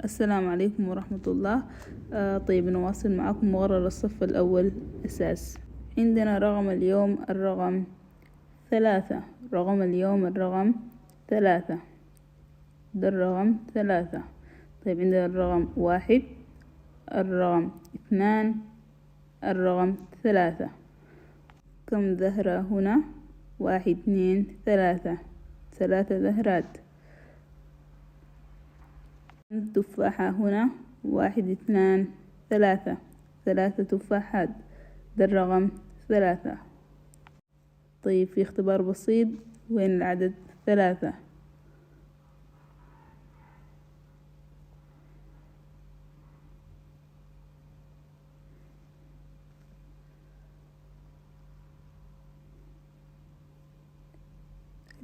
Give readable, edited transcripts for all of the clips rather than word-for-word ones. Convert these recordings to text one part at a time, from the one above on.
السلام عليكم ورحمة الله. طيب نواصل معكم مقرر الصف الأول أساس. عندنا رقم اليوم الرقم 3. رقم اليوم الرقم 3، ده الرقم 3. طيب عندنا الرقم 1، الرقم 2، الرقم 3. كم زهرة هنا؟ 1 2 3، 3 زهرات. تفاحة هنا؟ 1 2 3، 3 تفاحات، ده الرقم 3. طيب في اختبار بسيط، وين العدد 3؟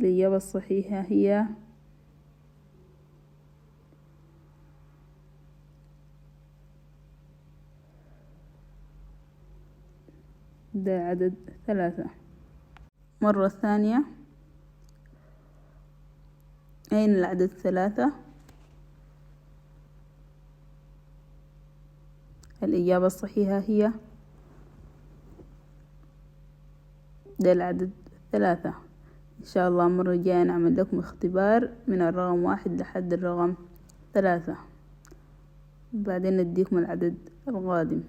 الإجابة الصحيحة هي ده عدد 3. مرة ثانية، أين العدد 3؟ الإجابة الصحيحة هي ده العدد 3. إن شاء الله المرة الجاية نعمل لكم اختبار من الرقم 1 لحد الرقم 3، بعدين نديكم العدد القادم.